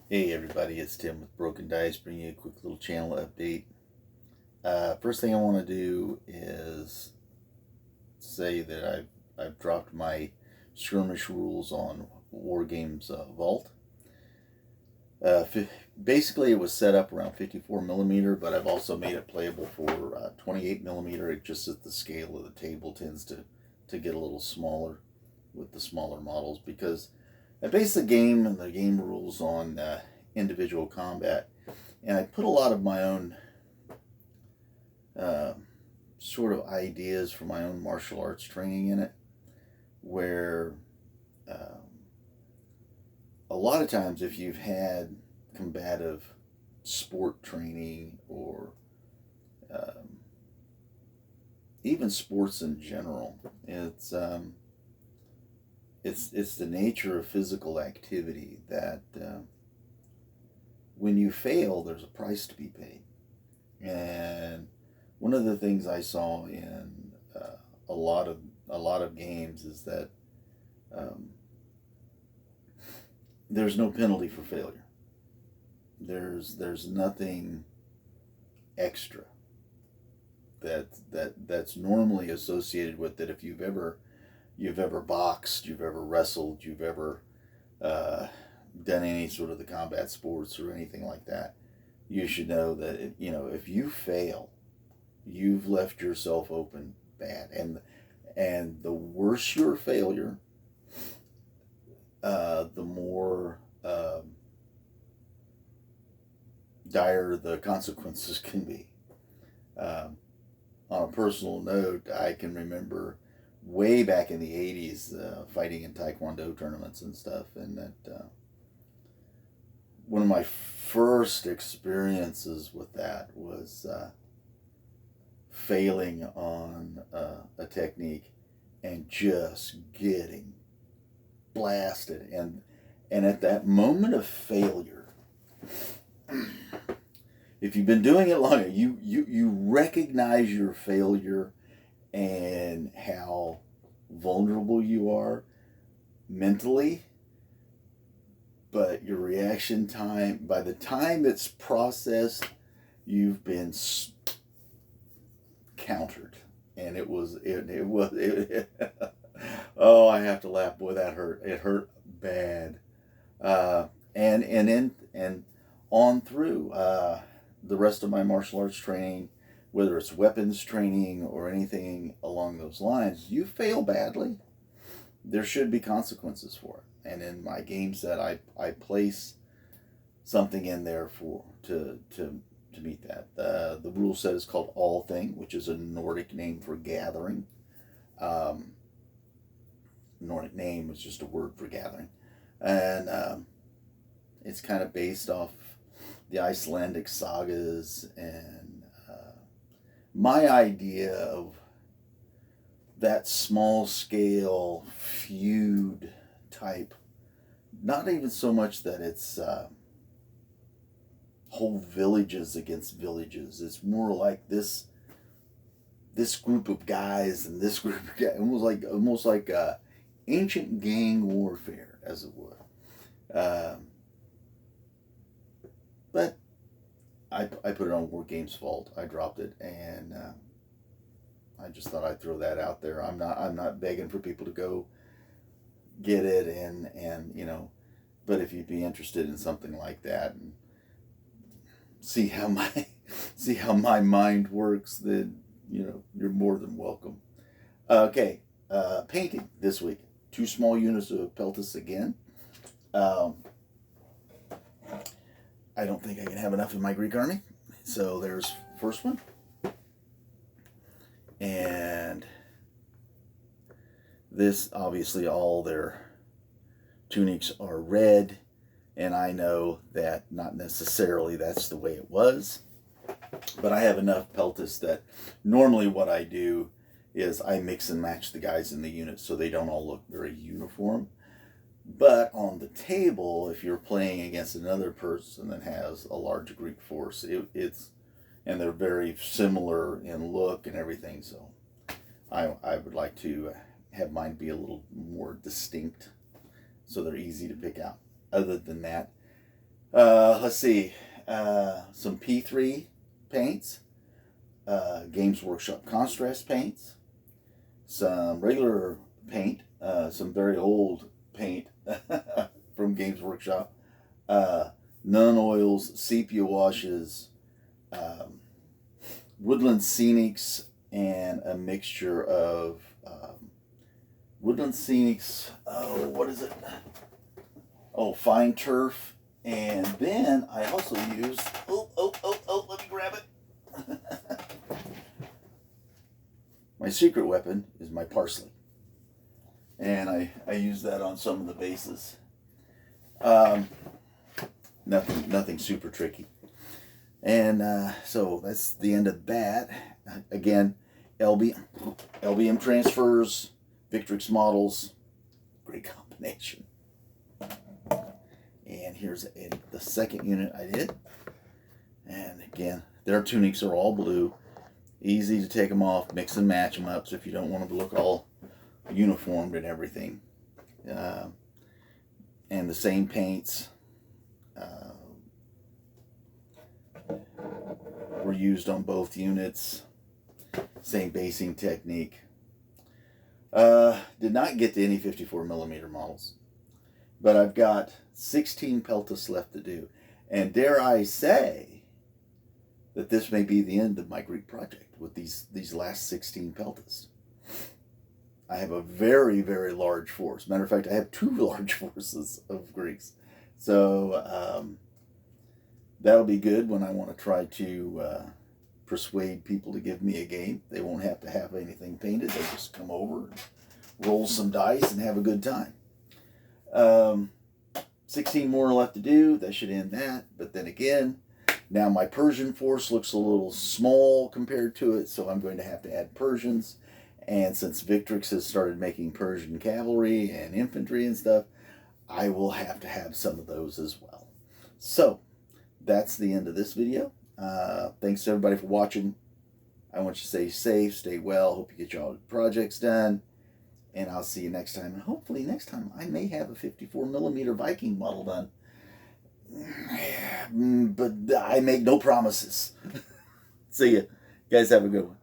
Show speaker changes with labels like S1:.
S1: Hey everybody, it's Tim with Broken Dice, bringing you a quick little channel update. First thing I want to do is say that I've dropped my skirmish rules on Wargames Vault. Basically, it was set up around 54 millimeter, but I've also made it playable for 28 millimeter. It just that the scale of the table tends to get a little smaller with the smaller models because I base the game and the game rules on individual combat, and I put a lot of my own uh, sort of ideas for my own martial arts training in it, where um, a lot of times if you've had combative sport training or um, even sports in general, it's the nature of physical activity that when you fail, there's a price to be paid. And one of the things I saw in a lot of games is that um, there's no penalty for failure. There's nothing extra that's normally associated with it. If you've ever boxed, you've ever wrestled, you've ever uh, done any sort of the combat sports or anything like that, you should know that if you fail, you've left yourself open bad, and the worse your failure, the more dire the consequences can be. Um, on a personal note, I can remember way back in the 80s fighting in Taekwondo tournaments and stuff, and that one of my first experiences with that was failing on a technique and just getting blasted, and at that moment of failure, if you've been doing it longer, you recognize your failure and how vulnerable you are mentally, but your reaction time, by the time it's processed, you've been countered. And oh, I have to laugh. Boy, that hurt. It hurt bad. And on through the rest of my martial arts training, whether it's weapons training or anything along those lines, you fail badly, there should be consequences for it. And in my game set, I place something in there to meet that. The rule set is called Althing, which is a Nordic name for gathering. Um, Nordic name is just a word for gathering, and it's kind of based off the Icelandic sagas and my idea of that small scale feud type. Not even so much that it's whole villages against villages. It's more like this group of guys and this group of guys, almost like ancient gang warfare, as it were. But I put it on Wargames Vault. I dropped it, and I just thought I'd throw that out there. I'm not begging for people to go get it, and but if you'd be interested in something like that and see how my mind works, then you're more than welcome. Okay, painting this week. 2 small units of Peltast again. Um, I don't think I can have enough in my Greek army. So there's first one. And this, obviously, all their tunics are red. And I know that not necessarily that's the way it was. But I have enough Peltast that normally what I do is I mix and match the guys in the unit so they don't all look very uniform. But on the table, if you're playing against another person that has a large Greek force, and they're very similar in look and everything. So I would like to have mine be a little more distinct, so they're easy to pick out. Other than that, Let's see. Some P3 paints, Games Workshop contrast paints, some regular paint, some very old paint from Games Workshop, none oils, sepia washes, woodland scenics, and a mixture of woodland scenics. Oh, what is it? Oh, fine turf. And then I also use, let me grab it. My secret weapon is my parsley. And I use that on some of the bases. Nothing super tricky. And so that's the end of that. Again, LBM transfers, Victrix models, great combination. And here's the second unit I did. And again, their tunics are all blue. Easy to take them off, mix and match them up, so if you don't want them to look all uniformed and everything. And the same paints were used on both units. Same basing technique. Did not get to any 54mm models. But I've got 16 Peltasts left to do. And dare I say that this may be the end of my Greek project with these last 16 Peltasts. I have a very, very large force. Matter of fact, I have 2 large forces of Greeks. So that'll be good when I want to try to persuade people to give me a game. They won't have to have anything painted. They just come over, roll some dice, and have a good time. 16 more left to do. That should end that. But then again, now my Persian force looks a little small compared to it, so I'm going to have to add Persians. And since Victrix has started making Persian cavalry and infantry and stuff, I will have to have some of those as well. So that's the end of this video. Thanks to everybody for watching. I want you to stay safe, stay well. Hope you get your projects done. And I'll see you next time. And hopefully next time I may have a 54mm Viking model done. But I make no promises. See ya. You guys have a good one.